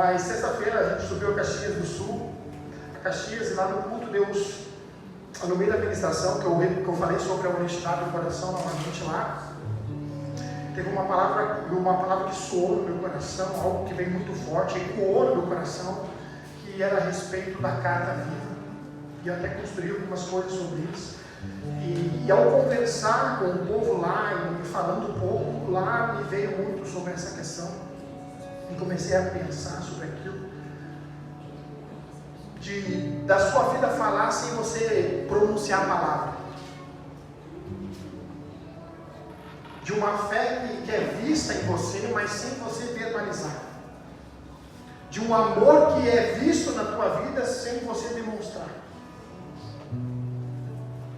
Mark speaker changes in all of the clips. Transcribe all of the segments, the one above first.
Speaker 1: Mas sexta-feira a gente subiu a Caxias do Sul, a Caxias, e lá no culto Deus, no meio da ministração, que eu falei sobre a honestidade do coração novamente lá, teve uma palavra que soou no meu coração, algo que veio muito forte, ecoou no meu coração, que era a respeito da carta viva. E eu até construí algumas coisas sobre isso. E ao conversar com o povo lá e falando um pouco lá, me veio muito sobre essa questão. E comecei a pensar sobre aquilo, da sua vida falar sem você pronunciar a palavra, de uma fé que é vista em você, mas sem você verbalizar, de um amor que é visto na tua vida sem você demonstrar.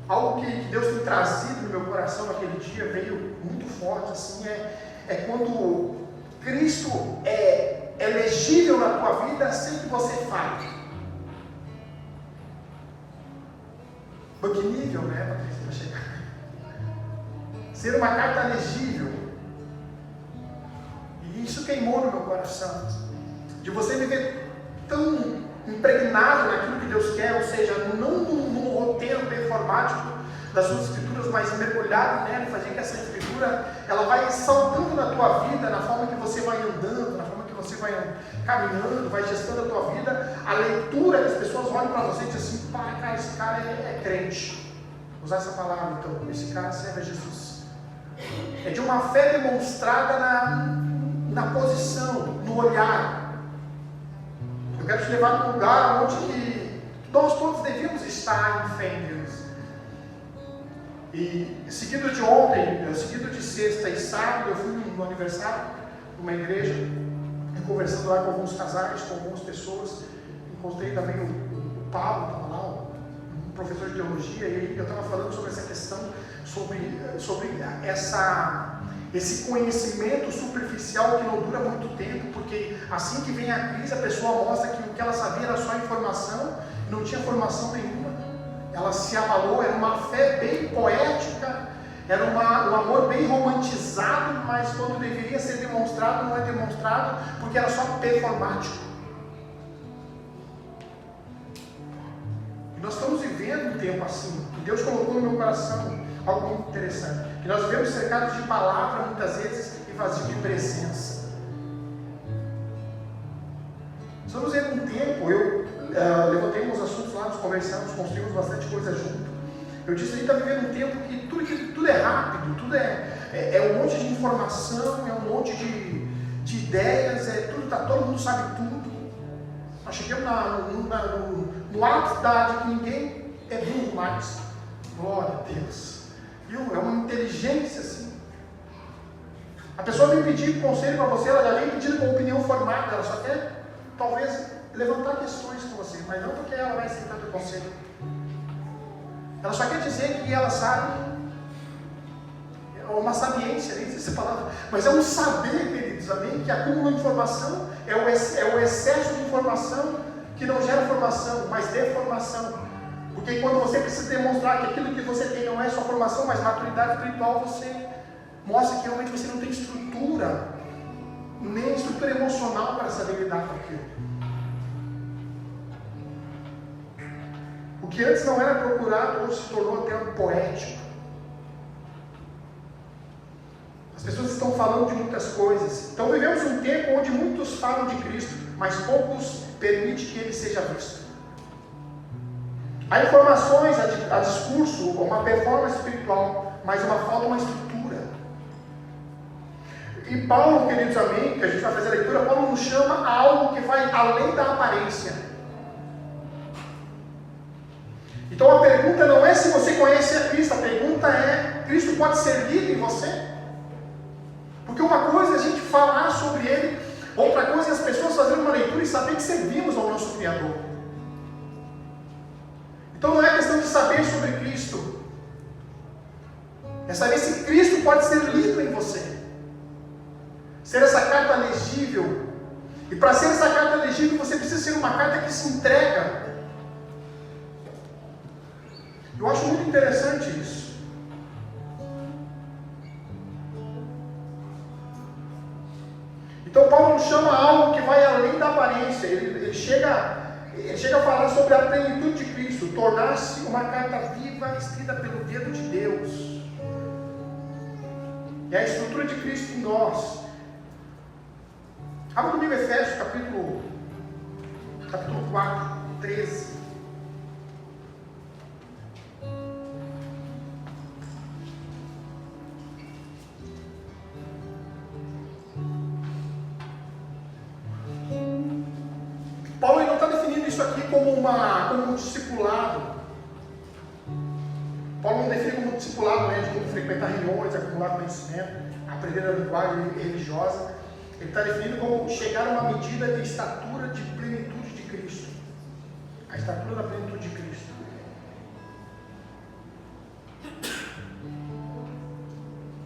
Speaker 1: Algo que Deus tem trazido no meu coração naquele dia, veio muito forte assim, é quando Cristo é elegível na tua vida sem que você fale. Que nível, né, Patrícia, para chegar? Ser uma carta legível. E isso queimou no meu coração. De você viver tão impregnado naquilo que Deus quer, ou seja, não num roteiro performático das suas escrituras, mas mergulhado nela, fazer que essa escritura ela vai saltando na tua vida, na forma que você vai andando, na forma que você vai caminhando, vai gestando a tua vida, a leitura que as pessoas olham para você e dizem assim, pai, cara, esse cara é crente. Usar essa palavra, então, esse cara serve a Jesus. É de uma fé demonstrada na posição, no olhar. Eu quero te levar para um lugar onde que nós todos devíamos estar em fé em Deus. E seguido de ontem, seguido de sexta e sábado, eu fui no aniversário de uma igreja, conversando lá com alguns casais, com algumas pessoas. Encontrei também o Paulo, estava lá, um professor de teologia, e eu estava falando sobre essa questão, sobre esse conhecimento superficial que não dura muito tempo, porque assim que vem a crise, a pessoa mostra que o que ela sabia era só informação, não tinha formação nenhuma. Ela se abalou, era uma fé bem poética, era um amor bem romantizado, mas quando deveria ser demonstrado, não é demonstrado, porque era só performático. E nós estamos vivendo um tempo assim, e Deus colocou no meu coração algo muito interessante, que nós vivemos cercados de palavra muitas vezes e vazios de presença. Estamos vivendo um tempo, eu levantei uns assuntos lá, nos conversamos, construímos bastante coisa junto. Eu disse, a gente está vivendo um tempo que tudo é rápido, tudo é um monte de informação, é um monte de ideias, todo mundo sabe tudo. Nós chegamos no ápice de que ninguém é burro mais. Glória a Deus. Viu? É uma inteligência assim. A pessoa vem pedir conselho para você, ela já vem pedindo com opinião formada, ela só quer, talvez, levantar questões com você, mas não porque ela vai aceitar teu conselho. Ela só quer dizer que ela sabe, é uma sabiência, nem essa palavra, mas é um saber, queridos, amém, que acumula informação, é o excesso de informação que não gera formação, mas deformação. Porque quando você precisa demonstrar que aquilo que você tem não é só formação, mas maturidade espiritual, você mostra que realmente você não tem estrutura, nem estrutura emocional para saber lidar com aquilo. O que antes não era procurado, hoje se tornou até um poético. As pessoas estão falando de muitas coisas. Então vivemos um tempo onde muitos falam de Cristo, mas poucos permitem que Ele seja visto. Há informações, há discurso, uma performance espiritual, mas falta uma estrutura. E Paulo, queridos amigos, que a gente vai fazer a leitura, Paulo nos chama a algo que vai além da aparência. Então a pergunta não é se você conhece a Cristo, a pergunta é, Cristo pode ser lido em você? Porque uma coisa é a gente falar sobre Ele, outra coisa é as pessoas fazerem uma leitura e saber que servimos ao nosso Criador. Então não é questão de saber sobre Cristo, é saber se Cristo pode ser lido em você, ser essa carta legível. E para ser essa carta legível, você precisa ser uma carta que se entrega. Eu acho muito interessante isso. Então Paulo Paulo chama algo que vai além da aparência. Ele chega a falar sobre a plenitude de Cristo, tornar-se uma carta viva escrita pelo dedo de Deus. É a estrutura de Cristo em nós. Abra comigo Efésios capítulo 4, 13. Paulo não está definindo isso aqui como um discipulado. Paulo não define como um discipulado, né, de como frequentar reuniões, acumular conhecimento, aprender a linguagem religiosa. Ele está definindo como chegar a uma medida de estatura de plenitude de Cristo. A estatura da plenitude de Cristo.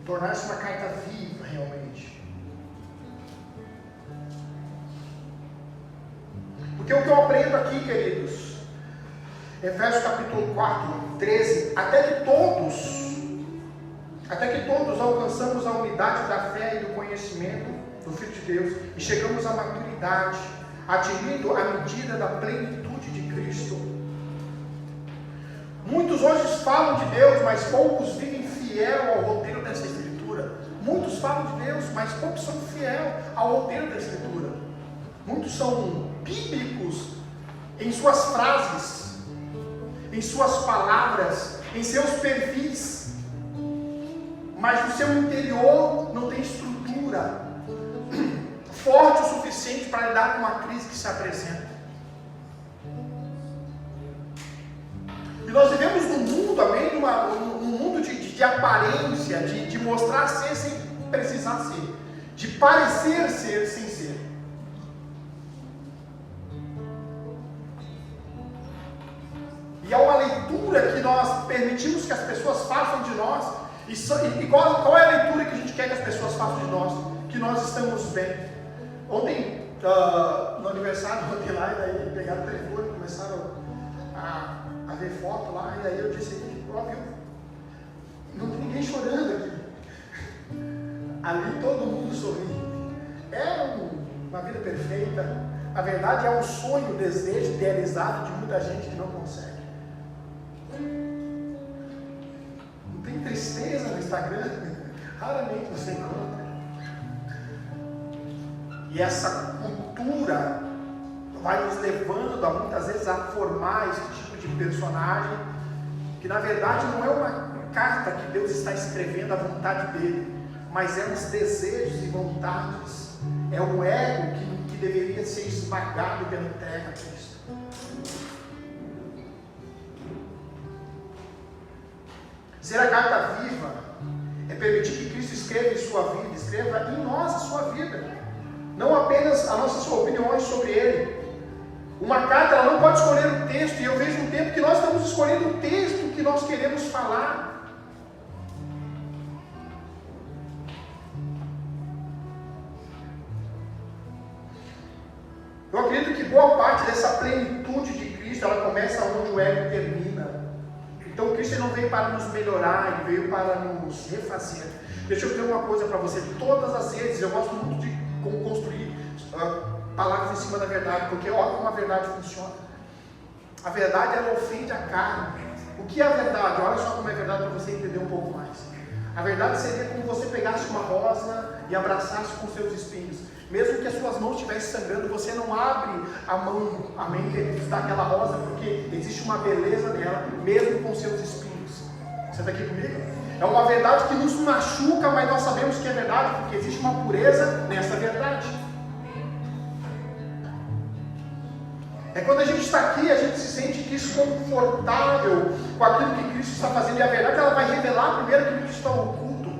Speaker 1: Tornar-se uma carta viva, realmente. Porque o que eu aprendo aqui, queridos, Efésios capítulo 4, 13, até que todos alcançamos a unidade da fé e do conhecimento do Filho de Deus e chegamos à maturidade, atingindo a medida da plenitude de Cristo. Muitos hoje falam de Deus, mas poucos vivem fiel ao roteiro dessa Escritura. Muitos falam de Deus, mas poucos são fiel ao roteiro da Escritura. Muitos são bíblicos em suas frases, em suas palavras, em seus perfis, mas no seu interior não tem estrutura forte o suficiente para lidar com a crise que se apresenta. E nós vivemos num mundo, amém, num mundo de aparência, de mostrar ser sem precisar ser, de parecer ser sem ser. E é uma leitura que nós permitimos que as pessoas façam de nós. E qual é a leitura que a gente quer que as pessoas façam de nós? Que nós estamos bem. Ontem, no aniversário, ontem lá, e daí pegaram o telefone, começaram a ver foto lá, e aí eu disse, óbvio, não tem ninguém chorando aqui. Ali todo mundo sorri. É uma vida perfeita. Na verdade, é um sonho, um desejo idealizado de muita gente que não consegue. Não tem tristeza no Instagram, raramente você encontra. E essa cultura vai nos levando a muitas vezes a formar esse tipo de personagem, que na verdade não é uma carta que Deus está escrevendo à vontade dele, mas é os desejos e vontades, é o ego que deveria ser esmagado pela entrega a Cristo. Ser a carta viva é permitir que Cristo escreva em sua vida, escreva em nós a sua vida. Não apenas as nossas opiniões sobre ele. Uma carta, ela não pode escolher o texto, e eu vejo um tempo que nós estamos escolhendo o texto que nós queremos falar. Eu acredito que boa parte dessa plenitude de Cristo, ela começa onde o ego termina. Então Cristo não veio para nos melhorar, ele veio para nos refazer. Deixa eu dizer uma coisa para você, todas as vezes eu gosto muito de construir palavras em cima da verdade, porque olha como a verdade funciona. A verdade, ela ofende a carne. O que é a verdade? Olha só como é verdade para você entender um pouco mais. A verdade seria como você pegasse uma rosa e abraçasse com seus espinhos. Mesmo que as suas mãos estivessem sangrando, você não abre a mão, amém, daquela rosa, porque existe uma beleza nela, mesmo com seus espinhos. Você está aqui comigo? É uma verdade que nos machuca, mas nós sabemos que é verdade, porque existe uma pureza nessa verdade. É quando a gente está aqui, a gente se sente desconfortável com aquilo que Cristo está fazendo, e a verdade ela vai revelar primeiro aquilo que está oculto.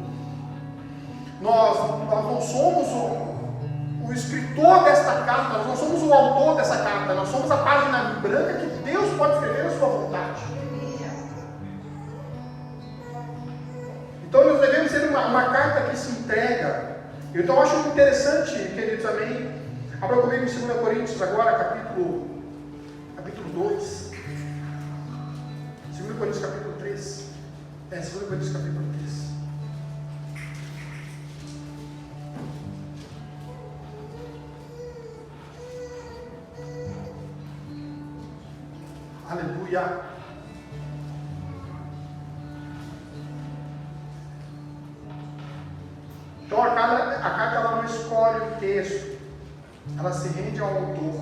Speaker 1: Nós não somos o escritor desta carta, nós não somos o autor dessa carta, nós somos a página branca que Deus pode escrever a sua vontade. Então nós devemos ser uma carta que se entrega. Então eu acho interessante, queridos, amém. Abra comigo em 2 Coríntios agora, capítulo 2. 2 Coríntios capítulo 3. 2 Coríntios capítulo 3. Aleluia. Então a carta ela não escolhe o texto, ela se rende ao autor.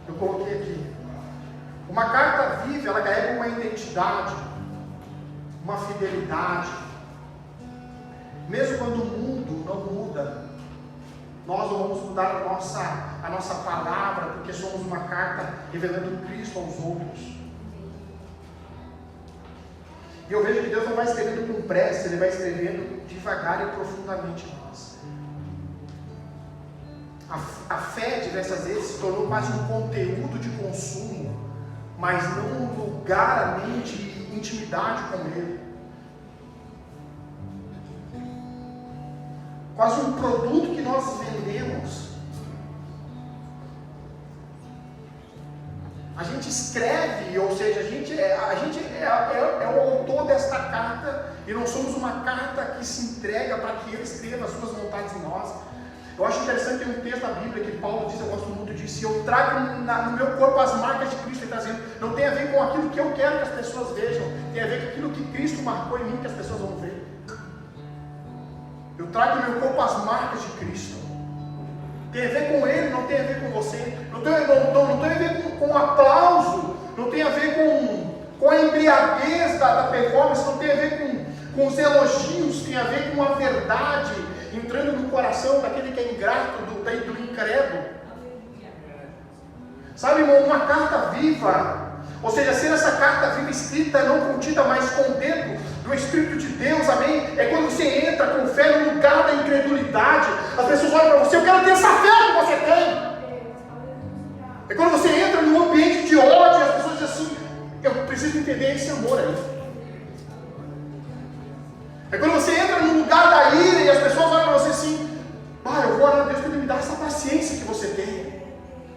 Speaker 1: Eu coloquei aqui. Uma carta viva, ela carrega uma identidade, uma fidelidade. Mesmo quando o mundo não muda, nós não vamos mudar a nossa palavra, porque somos uma carta revelando Cristo aos outros. E eu vejo que Deus não vai escrevendo com pressa, Ele vai escrevendo devagar e profundamente em nós. A fé, diversas vezes, se tornou quase um conteúdo de consumo, mas não um lugar, a mente e intimidade com Ele. Quase um produto que nós vendemos. A gente escreve, ou seja, a gente é o autor desta carta, e não somos uma carta que se entrega para que Ele escreva as suas vontades em nós. Eu acho interessante, tem um texto da Bíblia que Paulo diz, eu gosto muito disso, eu trago no meu corpo as marcas de Cristo. Ele está dizendo, não tem a ver com aquilo que eu quero que as pessoas vejam, tem a ver com aquilo que Cristo marcou em mim que as pessoas vão ver. Eu trago no meu corpo as marcas de Cristo. Tem a ver com Ele, não tem a ver com você. Não tem a ver com aplauso, não tem a ver com a embriaguez da performance, não tem a ver com os elogios, tem a ver com a verdade entrando no coração daquele que é ingrato, do incrédulo. Sabe, irmão, uma carta viva, ou seja, ser essa carta viva escrita, não contida, mas com o dedo do Espírito de Deus, amém? É quando você entra com fé no lugar da incredulidade, as pessoas olham para você, eu quero ter essa fé que você tem. É quando você entra num ambiente de ódio, as pessoas dizem assim, eu preciso entender esse amor aí. É quando você entra no lugar da ira e as pessoas olham para você assim, eu vou orar a Deus para Ele me dar essa paciência que você tem.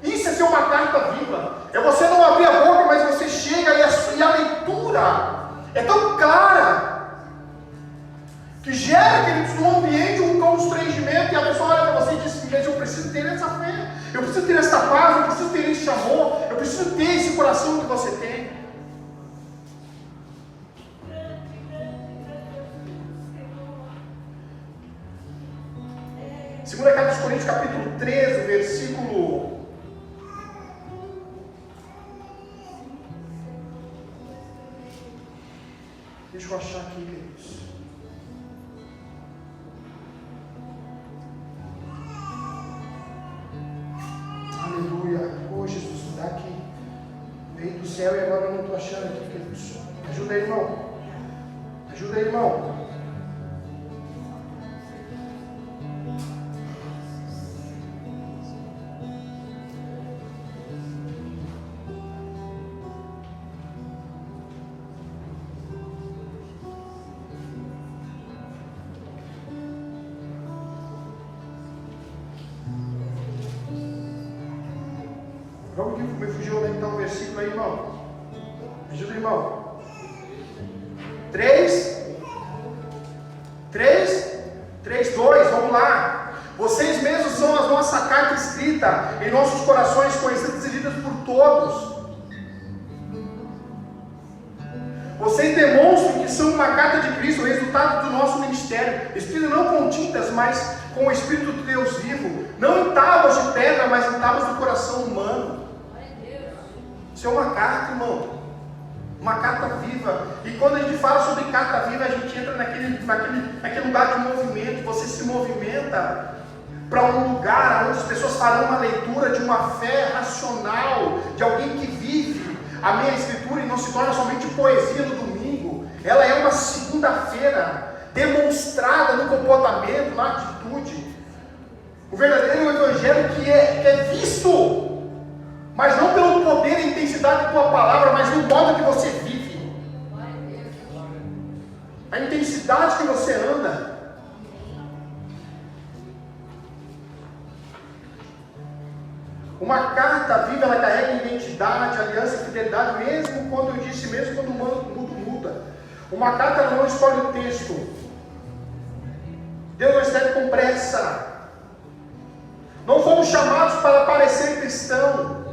Speaker 1: Isso é ser uma carta viva. É você não abrir a boca, mas você chega e a leitura é tão clara que gera, queridos, no ambiente um constrangimento, e a pessoa olha para você e diz, mas eu preciso ter essa fé, eu preciso ter essa paz, eu preciso ter esse amor, eu preciso ter esse coração que você tem. Segunda carta aos Coríntios, capítulo 13, versículo... Deixa eu achar aqui, queridos. Aleluia. Oh, Jesus, me dá aqui. Veio do céu e agora eu não estou achando aqui, queridos. Ajuda aí, irmão. Ajuda aí, irmão. Vamos que me fugiu então o versículo aí, irmão. Ajuda, irmão. 3:2, vamos lá. Vocês mesmos são a nossa carta escrita em nossos corações, conhecidas e lidas por todos. Vocês demonstram que são uma carta de Cristo, o resultado do nosso ministério, escrito não com tintas, mas com o Espírito de Deus vivo, não em tábuas de pedra, mas em tábuas do coração humano. Isso é uma carta, irmão, uma carta viva. E quando a gente fala sobre carta viva, a gente entra naquele lugar de movimento. Você se movimenta para um lugar onde as pessoas farão uma leitura de uma fé racional, de alguém que vive a minha escritura e não se torna somente poesia no domingo. Ela é uma segunda-feira demonstrada no comportamento, na atitude. O verdadeiro evangelho que é visto, mas não pelo poder e intensidade da tua palavra, mas no modo que você vive, a intensidade que você anda. Uma carta viva, ela carrega identidade, aliança e fidelidade, mesmo quando o mundo muda. Uma carta não escolhe o texto. Deus não escreve com pressa. Não fomos chamados para parecer cristão.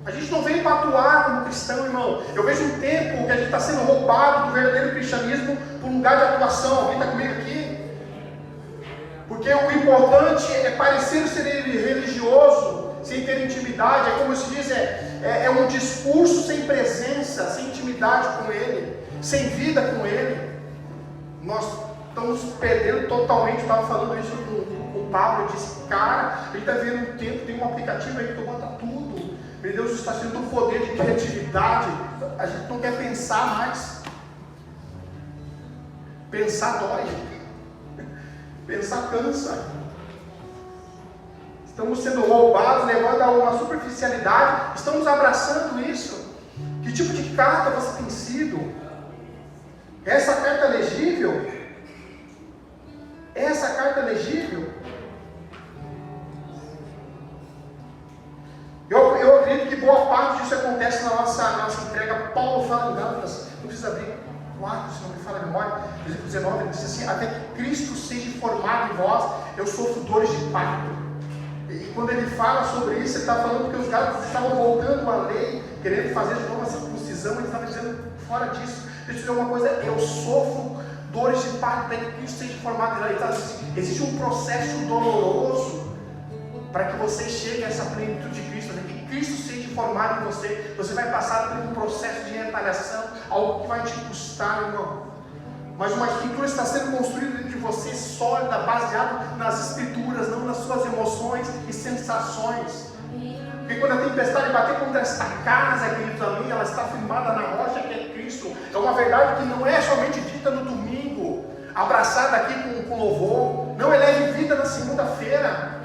Speaker 1: A gente não veio para atuar como cristão, irmão. Eu vejo um tempo que a gente está sendo roubado do verdadeiro cristianismo por um lugar de atuação. Alguém está comigo aqui? Porque o importante é parecer ser religioso, sem ter intimidade. É como se diz, é um discurso sem presença, sem intimidade com Ele, sem vida com Ele. Nós estamos perdendo totalmente. Eu estava falando isso com o Pablo. Eu disse, cara, a gente está vendo um tempo, tem um aplicativo aí que tu bota tudo. Meu Deus, está sendo um poder de criatividade. A gente não quer pensar mais. Pensar dói. Pensar cansa. Estamos sendo roubados, levando a uma superficialidade. Estamos abraçando isso. Que tipo de carta você tem sido? Essa carta é legível? Essa carta é legível? Eu acredito que boa parte disso acontece na nossa entrega. Paulo fala em Gálatas, não precisa abrir 4, se não me falha a memória, versículo 19, ele diz assim: até que Cristo seja formado em vós, eu sofro dores de parto. E quando ele fala sobre isso, ele está falando que os gálatas estavam voltando à lei, querendo fazer de novo a circuncisão. Ele estava dizendo, fora disso, deixa eu dizer uma coisa, eu sofro dores de parto até que Cristo seja formado em vós. Então, existe um processo doloroso para que você chegue a essa plenitude de Cristo, até que Cristo seja formado em você. Você vai passar por um processo de retaliação, algo que vai te custar, irmão. Mas uma estrutura está sendo construída dentro de você, sólida, baseada nas escrituras, não nas suas emoções e sensações. Porque quando a tempestade bater contra esta casa, queridos amigos, ela está firmada na rocha que é Cristo. É uma verdade que não é somente dita no domingo, abraçada aqui com louvor. Não, ela é vivida na segunda-feira.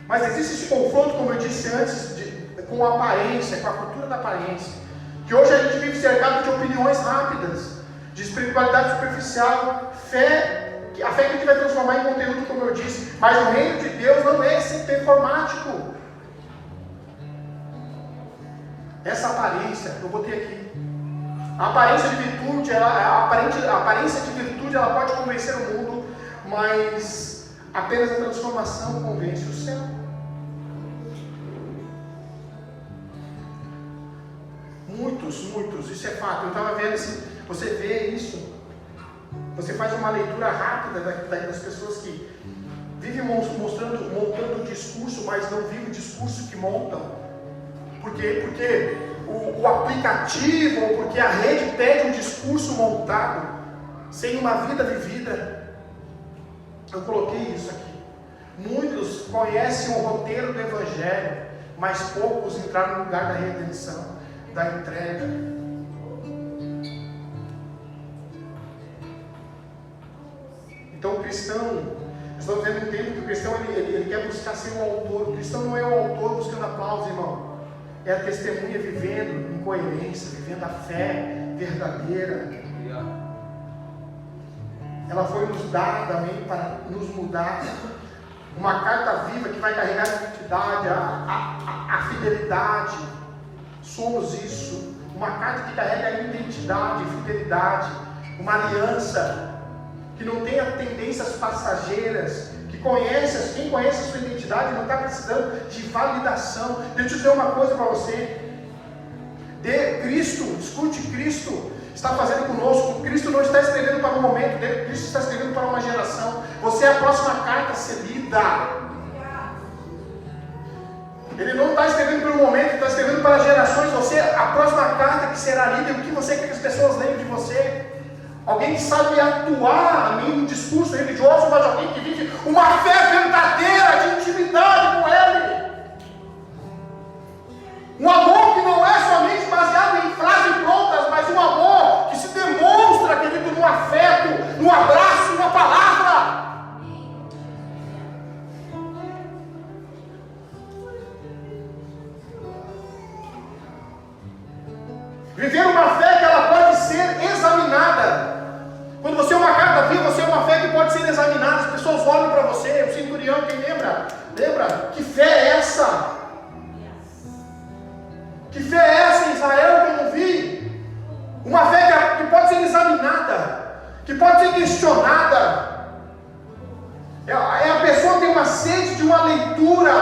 Speaker 1: Mas existe esse confronto, como eu disse antes, com a aparência, com a cultura da aparência. Que hoje a gente vive cercado de opiniões rápidas, de espiritualidade superficial, a fé que a gente vai transformar em conteúdo, como eu disse. Mas o reino de Deus não é esse performático. Essa aparência, eu botei aqui. A aparência de virtude, a aparência de virtude, ela pode convencer o mundo, mas apenas a transformação convence o céu. Muitos, isso é fato. Eu estava vendo assim, você vê isso, você faz uma leitura rápida das pessoas que vivem montando um discurso, mas não vivem o discurso que montam. Por quê? Porque o aplicativo, ou porque a rede pede um discurso montado, sem uma vida vivida. Eu coloquei isso aqui. Muitos conhecem o roteiro do Evangelho, mas poucos entraram no lugar da redenção, da entrega. Então o cristão, estamos vendo um tempo que o cristão ele quer buscar ser um autor. O cristão não é um autor buscando aplauso, irmão. É a testemunha vivendo em coerência, vivendo a fé verdadeira. Ela foi nos dada, amém, para nos mudar. Uma carta viva que vai carregar a identidade, a fidelidade. Somos isso. Uma carta que carrega a identidade, fidelidade. Uma aliança que não tenha tendências passageiras. Quem conhece a sua identidade não está precisando de validação. Deixa eu dizer uma coisa para você. Cristo, escute, Cristo está fazendo conosco. Cristo não está escrevendo para um momento dele, Cristo está escrevendo para uma geração. Você é a próxima carta a ser lida. Ele não está escrevendo para um momento, ele está escrevendo para gerações. Você é a próxima carta que será lida. E o que você quer que as pessoas lembrem de você? Alguém que sabe atuar no discurso religioso, mas alguém que vive uma fé verdadeira de intimidade com Ele. Um amor que não é somente baseado em frases prontas, mas um amor que se demonstra, querido, no afeto, no abraço, na palavra. Viver uma fé que ela pode ser examinada. Quando você é uma carta viva, você é uma fé que pode ser examinada. As pessoas olham para você, o centurião, quem lembra? Lembra? Que fé é essa? Que fé é essa em Israel que eu não vi? Uma fé que pode ser examinada, que pode ser questionada. A pessoa tem uma sede de uma leitura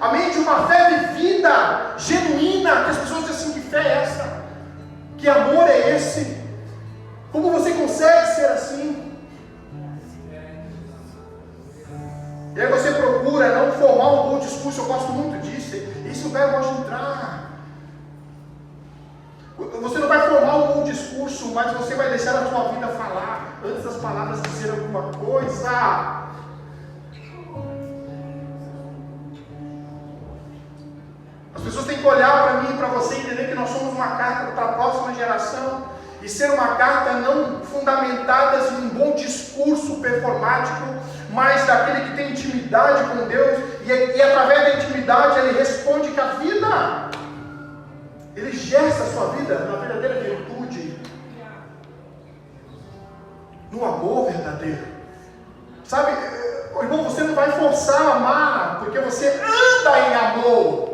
Speaker 1: amém, de uma fé vivida, genuína, que as pessoas dizem assim, que fé é essa? Que amor é esse? Como você consegue ser assim? E aí você procura não formar um bom discurso, eu gosto muito disso, esse lugar eu gosto de entrar. Você não vai formar um bom discurso, mas você vai deixar a sua vida falar, antes das palavras dizer alguma coisa. As pessoas têm que olhar para mim e para você e entender que nós somos uma carta para a próxima geração, e ser uma carta não fundamentada em um bom discurso performático, mas daquele que tem intimidade com Deus, e através da intimidade ele responde que a vida, ele gesta a sua vida, na verdadeira virtude, no amor verdadeiro. Sabe, irmão, você não vai forçar a amar, porque você anda em amor.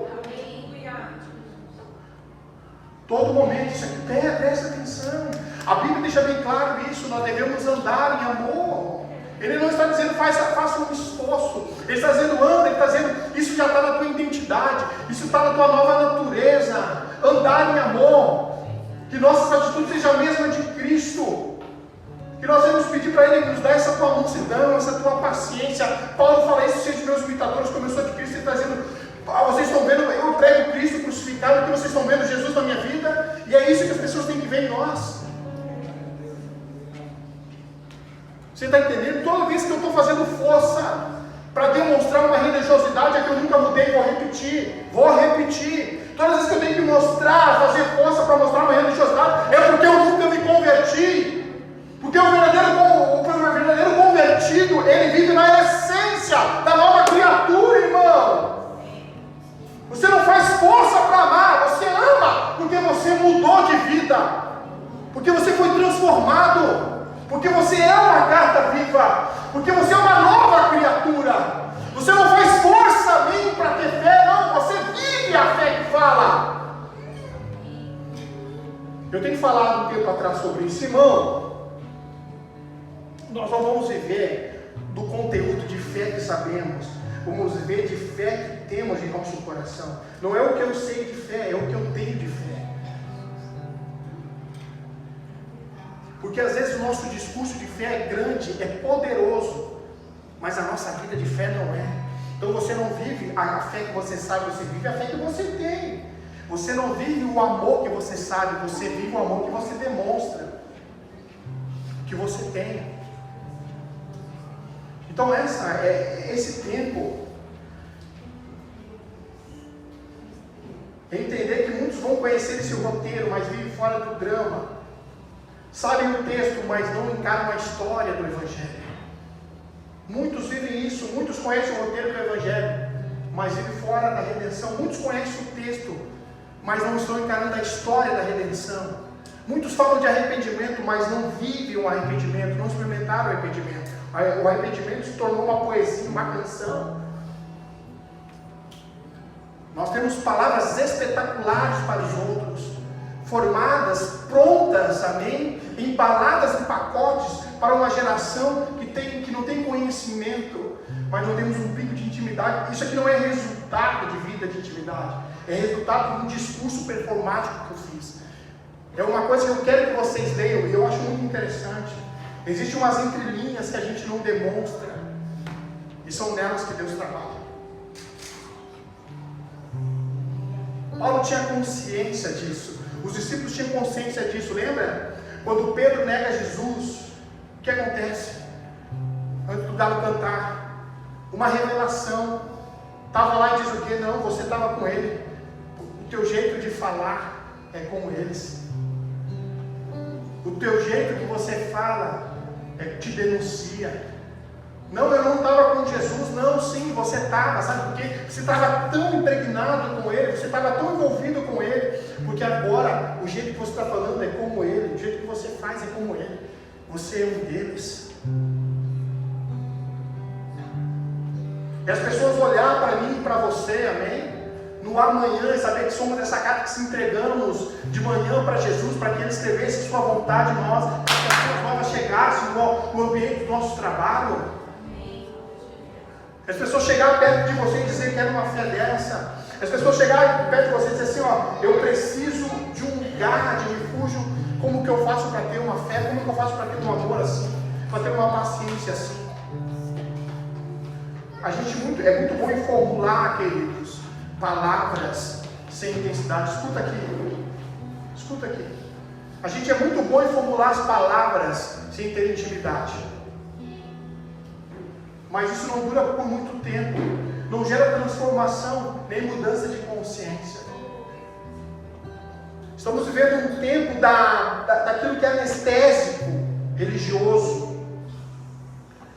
Speaker 1: Todo momento, isso aqui, presta atenção. A Bíblia deixa bem claro isso, nós devemos andar em amor. Ele não está dizendo faça um esforço, ele está dizendo anda, ele está dizendo isso já está na tua identidade, isso está na tua nova natureza, andar em amor, que nossas atitudes sejam a mesma de Cristo, que nós vamos pedir para Ele nos dar essa tua mansidão, essa tua paciência. Paulo fala isso, sejam meus imitadores como eu sou de Cristo. Ele está dizendo, vocês estão vendo, eu prego Cristo crucificado, que vocês estão vendo Jesus na minha vida, e é isso que as pessoas têm que ver em nós. Você está entendendo? Toda vez que eu estou fazendo força para demonstrar uma religiosidade, é que eu nunca mudei, vou repetir. Todas as vezes que eu tenho que mostrar, fazer força para mostrar uma religiosidade, é porque eu nunca me converti. Porque o verdadeiro convertido, ele vive na essência da nova criatura, irmão. Você não faz força para amar, você ama porque você mudou de vida, porque você foi transformado, porque você é uma carta viva, porque você é uma nova criatura. Você não faz força nem para ter fé, não, você vive a fé que fala. Eu tenho falado um tempo atrás sobre isso, irmão. Nós não vamos viver do conteúdo de fé que sabemos, vamos viver de fé que temos em nosso coração. Não é o que eu sei de fé, é o que eu tenho de fé. Porque às vezes o nosso discurso de fé é grande, é poderoso, mas a nossa vida de fé não é. Então você não vive a fé que você sabe, você vive a fé que você tem. Você não vive o amor que você sabe, você vive o amor que você demonstra, que você tem. Então esse tempo, é entender que muitos vão conhecer esse roteiro, mas vivem fora do drama. Sabem o texto, mas não encaram a história do Evangelho. Muitos vivem isso, muitos conhecem o roteiro do Evangelho, mas vivem fora da redenção. Muitos conhecem o texto, mas não estão encarando a história da redenção. Muitos falam de arrependimento, mas não vivem o arrependimento, não experimentaram o arrependimento. O arrependimento se tornou uma poesia, uma canção. Nós temos palavras espetaculares para os outros, formadas, prontas, amém? Embaladas em pacotes para uma geração que não tem conhecimento, mas não temos um pico de intimidade. Isso aqui não é resultado de vida de intimidade, é resultado de um discurso performático que eu fiz. É uma coisa que eu quero que vocês leiam, e eu acho muito interessante. Existem umas entrelinhas que a gente não demonstra, e são nelas que Deus trabalha. Paulo tinha consciência disso, os discípulos tinham consciência disso, lembra? Quando Pedro nega Jesus, o que acontece? Antes do galo cantar, uma revelação, estava lá e diz o quê? Não, você estava com ele, o teu jeito de falar é como eles, o teu jeito que você fala te denuncia. Não, eu não estava com Jesus. Não, sim, você estava. Sabe por quê? Você estava tão impregnado com Ele, você estava tão envolvido com Ele, porque agora o jeito que você está falando é como Ele, o jeito que você faz é como Ele. Você é um deles. E as pessoas olhar para mim e para você, amém? No amanhã, e saber que somos essa carta que se entregamos de manhã para Jesus, para que Ele escrevesse sua vontade em nós, para que as pessoas novas chegassem no ambiente do nosso trabalho. As pessoas chegarem perto de você e dizer que quer uma fé dessa. As pessoas chegarem perto de você e dizer assim, ó, eu preciso de um lugar de refúgio. Como que eu faço para ter uma fé? Como que eu faço para ter um amor assim? Para ter uma paciência assim? É muito bom em formular, queridos, palavras sem intensidade. Escuta aqui. Escuta aqui. A gente é muito bom em formular as palavras sem ter intimidade. Mas isso não dura por muito tempo. Não gera transformação nem mudança de consciência. Estamos vivendo um tempo daquilo que é anestésico, religioso.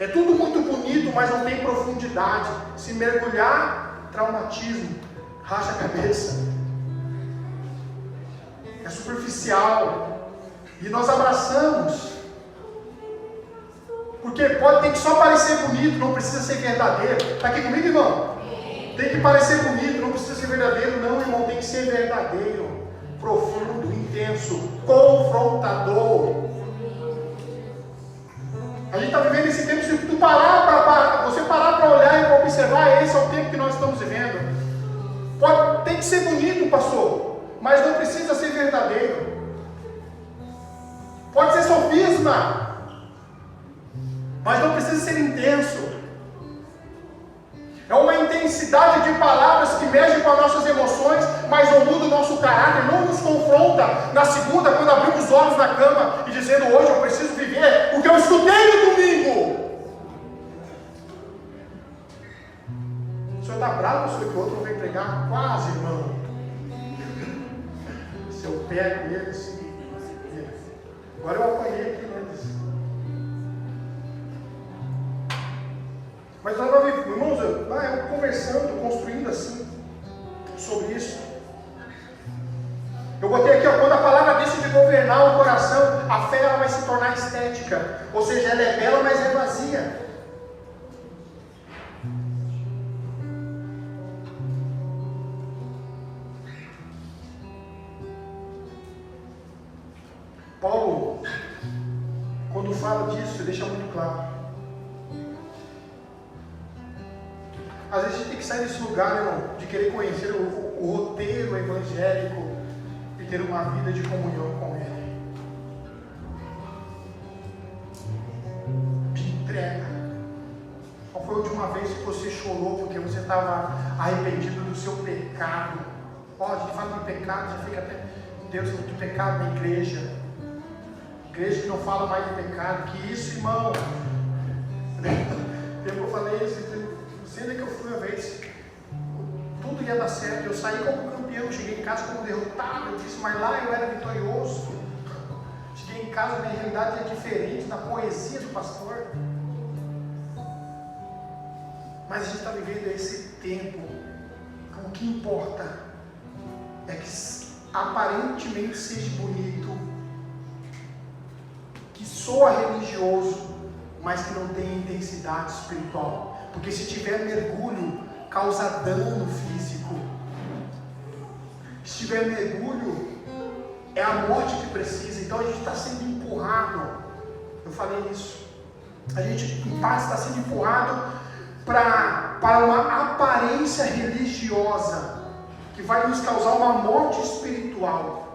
Speaker 1: É tudo muito bonito, mas não tem profundidade. Se mergulhar, traumatismo, racha a cabeça. É superficial. E nós abraçamos. Porque tem que só parecer bonito, não precisa ser verdadeiro. Está aqui comigo, irmão? Tem que parecer bonito, não precisa ser verdadeiro. Não, irmão, tem que ser verdadeiro. Profundo, intenso, confrontador. A gente está vivendo esse tempo, se você parar para olhar e para observar, esse é o tempo que nós estamos vivendo. Tem que ser bonito, pastor, mas não precisa ser verdadeiro. Pode ser sofisma, mas não precisa ser intenso. É uma intensidade de palavras que mexe com as nossas emoções, mas não muda o nosso caráter, não nos confronta na segunda, quando abrimos os olhos na cama e dizendo, hoje eu preciso viver o que eu escutei no domingo. O senhor está bravo, o senhor que o outro não vem pregar? Quase, irmão. Se eu pego ele assim, agora eu apanhei aqui neles. Mas nós vamos, irmãos, eu conversando, construindo assim, sobre isso. Eu botei aqui, ó, quando a palavra deixa de governar o coração, a fé ela vai se tornar estética. Ou seja, ela é bela, mas é vazia. Paulo, quando fala disso, deixa muito claro. Às vezes a gente tem que sair desse lugar, irmão, de querer conhecer o roteiro evangélico e ter uma vida de comunhão com Ele. De entrega. Qual foi a última vez que você chorou porque você estava arrependido do seu pecado? Ó, a gente fala de pecado, já fica até, Deus, muito pecado na igreja. Igreja que não fala mais de pecado. Que isso, irmão? Eu falei isso. Sendo que eu fui uma vez, tudo ia dar certo, eu saí como campeão, cheguei em casa como derrotado, eu disse, mas lá eu era vitorioso. Cheguei em casa, minha realidade é diferente da poesia do pastor. Mas a gente está vivendo esse tempo, o que importa é que aparentemente seja bonito, que soa religioso, mas que não tenha intensidade espiritual. Porque se tiver mergulho, causa dano físico. Se tiver mergulho, é a morte que precisa. Então a gente está sendo empurrado. Eu falei isso. A gente, em parte, está sendo empurrado para uma aparência religiosa que vai nos causar uma morte espiritual.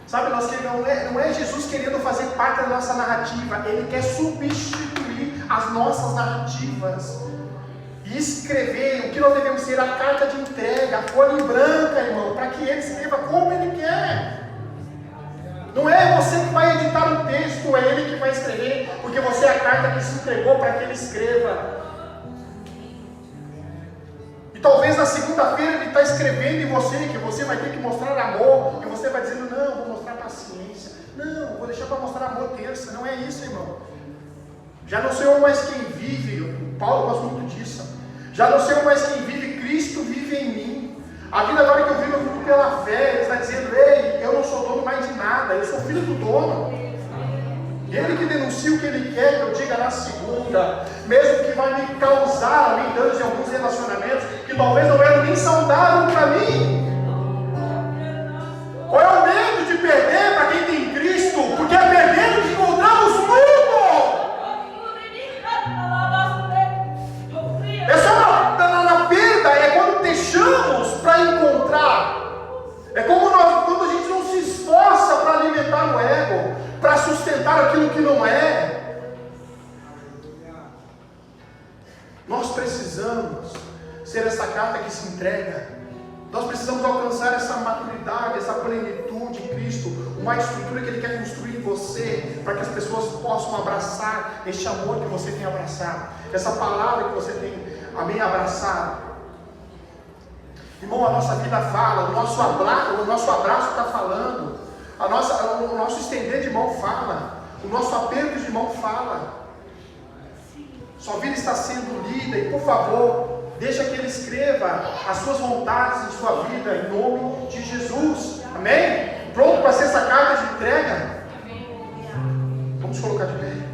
Speaker 1: Sabe, não é Jesus querendo fazer parte da nossa narrativa. Ele quer substituir as nossas narrativas. E escrever o que nós devemos ser, a carta de entrega, a folha em branca, irmão, para que Ele escreva como Ele quer. Não é você que vai editar o texto, é Ele que vai escrever, porque você é a carta que se entregou para que Ele escreva. E talvez na segunda-feira Ele está escrevendo em você, que você vai ter que mostrar amor, e você vai dizendo, não, vou mostrar paciência, não, vou deixar para mostrar amor terça. Não é isso, irmão. Já não sou eu mais quem vive, o Paulo gosta muito disso. Já não sou eu mais quem vive, Cristo vive em mim. A vida agora que eu vivo pela fé. Ele está dizendo, ei, eu não sou dono mais de nada, eu sou filho do dono. Ele que denuncia o que Ele quer que eu diga na segunda, mesmo que vai me causar a mim danos em alguns relacionamentos que talvez não eram nem saudáveis para mim. Qual é o medo de perder para quem tem Cristo? Porque é perdendo que encontramos tudo. aceitar aquilo que não é. Nós precisamos ser essa carta que se entrega. Nós precisamos alcançar essa maturidade, essa plenitude em Cristo, uma estrutura que Ele quer construir em você, para que as pessoas possam abraçar este amor que você tem abraçado, essa palavra que você tem, amém, abraçado. Irmão, a nossa vida fala, o nosso abraço está falando, o nosso estender de mão fala, o nosso aperto de mão fala. Sua vida está sendo lida e, por favor, deixa que Ele escreva as suas vontades em sua vida, em nome de Jesus. Amém? Pronto para ser essa carta de entrega? Vamos colocar de pé.